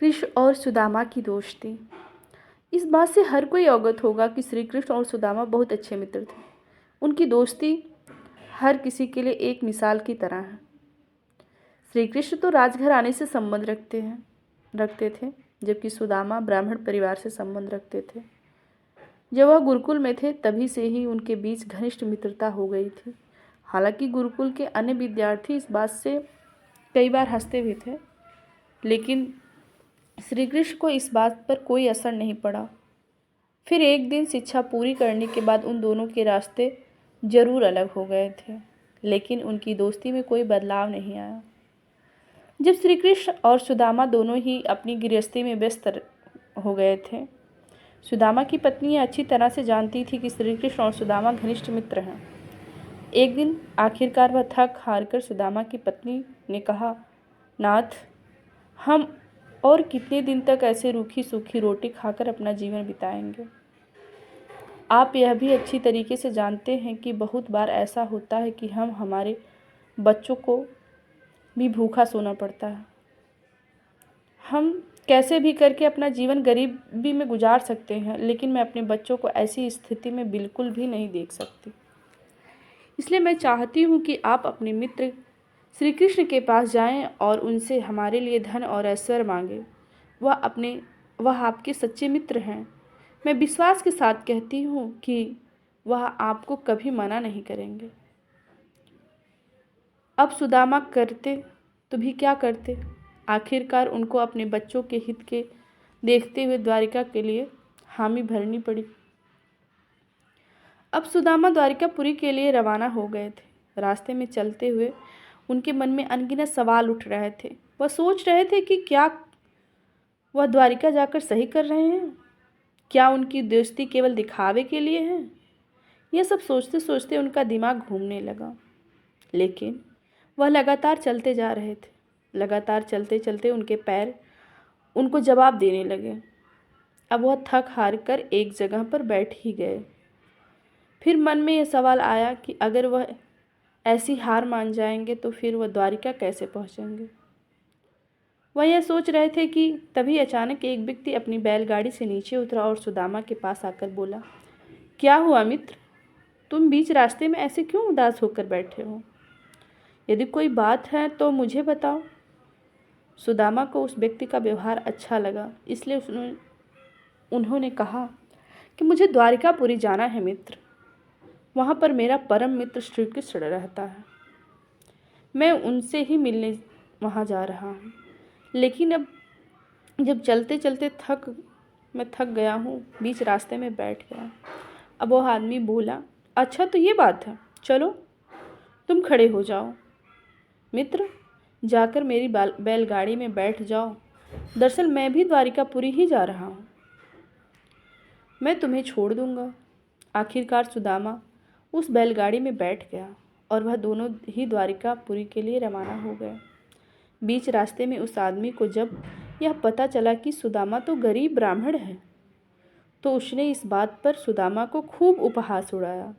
कृष्ण और सुदामा की दोस्ती। इस बात से हर कोई अवगत होगा कि श्री कृष्ण और सुदामा बहुत अच्छे मित्र थे। उनकी दोस्ती हर किसी के लिए एक मिसाल की तरह है। श्री कृष्ण तो राजघर आने से संबंध रखते थे, जबकि सुदामा ब्राह्मण परिवार से संबंध रखते थे। जब वह गुरुकुल में थे तभी से ही उनके बीच घनिष्ठ मित्रता हो गई थी। हालांकि गुरुकुल के अन्य विद्यार्थी इस बात से कई बार हंसते भी थे, लेकिन श्री कृष्ण को इस बात पर कोई असर नहीं पड़ा। फिर एक दिन शिक्षा पूरी करने के बाद उन दोनों के रास्ते जरूर अलग हो गए थे, लेकिन उनकी दोस्ती में कोई बदलाव नहीं आया। जब श्री कृष्ण और सुदामा दोनों ही अपनी गृहस्थी में व्यस्त हो गए थे, सुदामा की पत्नी अच्छी तरह से जानती थी कि श्री कृष्ण और सुदामा घनिष्ठ मित्र हैं। एक दिन आखिरकार वह थक हार कर सुदामा की पत्नी ने कहा, नाथ, हम और कितने दिन तक ऐसे रूखी सूखी रोटी खाकर अपना जीवन बिताएंगे। आप यह भी अच्छी तरीके से जानते हैं कि बहुत बार ऐसा होता है कि हमारे बच्चों को भी भूखा सोना पड़ता है। हम कैसे भी करके अपना जीवन गरीबी में गुजार सकते हैं, लेकिन मैं अपने बच्चों को ऐसी स्थिति में बिल्कुल भी नहीं देख सकती। इसलिए मैं चाहती हूँ कि आप अपने मित्र श्री कृष्ण के पास जाएं और उनसे हमारे लिए धन और ऐश्वर्य मांगें। वह आपके सच्चे मित्र हैं। मैं विश्वास के साथ कहती हूँ कि वह आपको कभी मना नहीं करेंगे। अब सुदामा करते तो भी क्या करते। आखिरकार उनको अपने बच्चों के हित के देखते हुए द्वारिका के लिए हामी भरनी पड़ी। अब सुदामा द्वारिकापुरी के लिए रवाना हो गए थे। रास्ते में चलते हुए उनके मन में अनगिनत सवाल उठ रहे थे। वह सोच रहे थे कि क्या वह द्वारिका जाकर सही कर रहे हैं, क्या उनकी दोस्ती केवल दिखावे के लिए है। यह सब सोचते सोचते उनका दिमाग घूमने लगा, लेकिन वह लगातार चलते जा रहे थे। लगातार चलते चलते उनके पैर उनको जवाब देने लगे। अब वह थक हार कर एक जगह पर बैठ ही गए। फिर मन में यह सवाल आया कि अगर वह ऐसी हार मान जाएंगे तो फिर वह द्वारिका कैसे पहुंचेंगे। वह यह सोच रहे थे कि तभी अचानक एक व्यक्ति अपनी बैलगाड़ी से नीचे उतरा और सुदामा के पास आकर बोला, क्या हुआ मित्र, तुम बीच रास्ते में ऐसे क्यों उदास होकर बैठे हो? यदि कोई बात है तो मुझे बताओ। सुदामा को उस व्यक्ति का व्यवहार अच्छा लगा, इसलिए उन्होंने कहा कि मुझे द्वारिकापुरी जाना है मित्र। वहाँ पर मेरा परम मित्र श्री कृष्ण रहता है। मैं उनसे ही मिलने वहाँ जा रहा हूँ, लेकिन अब जब चलते चलते मैं थक गया हूँ, बीच रास्ते में बैठ गया। अब वह आदमी बोला, अच्छा तो ये बात है, चलो तुम खड़े हो जाओ मित्र, जाकर मेरी बैलगाड़ी में बैठ जाओ। दरअसल मैं भी द्वारिकापुरी ही जा रहा हूँ, मैं तुम्हें छोड़ दूँगा। आखिरकार सुदामा उस बैलगाड़ी में बैठ गया और वह दोनों ही द्वारिकापुरी के लिए रवाना हो गए। बीच रास्ते में उस आदमी को जब यह पता चला कि सुदामा तो गरीब ब्राह्मण है, तो उसने इस बात पर सुदामा को खूब उपहास उड़ाया।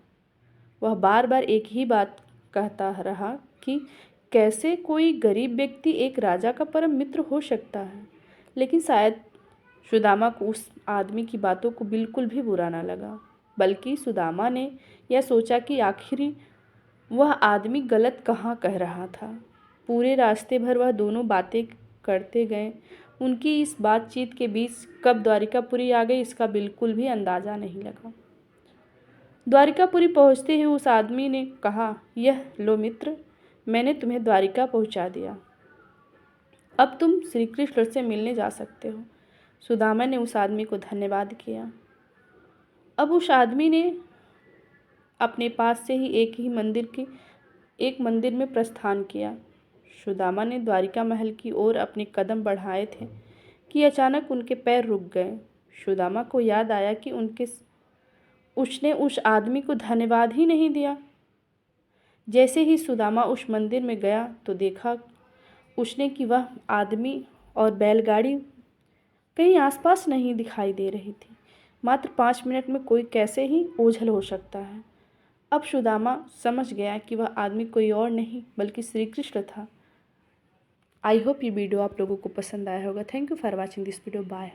वह बार बार एक ही बात कहता रहा कि कैसे कोई गरीब व्यक्ति एक राजा का परम मित्र हो सकता है। लेकिन शायद सुदामा को उस आदमी की बातों को बिल्कुल भी बुरा ना लगा, बल्कि सुदामा ने यह सोचा कि आखिर वह आदमी गलत कहाँ कह रहा था। पूरे रास्ते भर वह दोनों बातें करते गए। उनकी इस बातचीत के बीच कब द्वारिकापुरी आ गई इसका बिल्कुल भी अंदाज़ा नहीं लगा। द्वारिकापुरी पहुँचते ही उस आदमी ने कहा, यह लो मित्र, मैंने तुम्हें द्वारिका पहुँचा दिया। अब तुम श्री कृष्ण से मिलने जा सकते हो। सुदामा ने उस आदमी को धन्यवाद किया। अब उस आदमी ने अपने पास से ही एक मंदिर में प्रस्थान किया। सुदामा ने द्वारिका महल की ओर अपने कदम बढ़ाए थे कि अचानक उनके पैर रुक गए। सुदामा को याद आया कि उसने उस आदमी को धन्यवाद ही नहीं दिया। जैसे ही सुदामा उस मंदिर में गया तो देखा उसने कि वह आदमी और बैलगाड़ी कहीं आसपास नहीं दिखाई दे रही थी। मात्र 5 मिनट में कोई कैसे ही ओझल हो सकता है। अब सुदामा समझ गया कि वह आदमी कोई और नहीं बल्कि श्री कृष्ण था। आई होप ये वीडियो आप लोगों को पसंद आया होगा। Thank you for watching this video. Bye.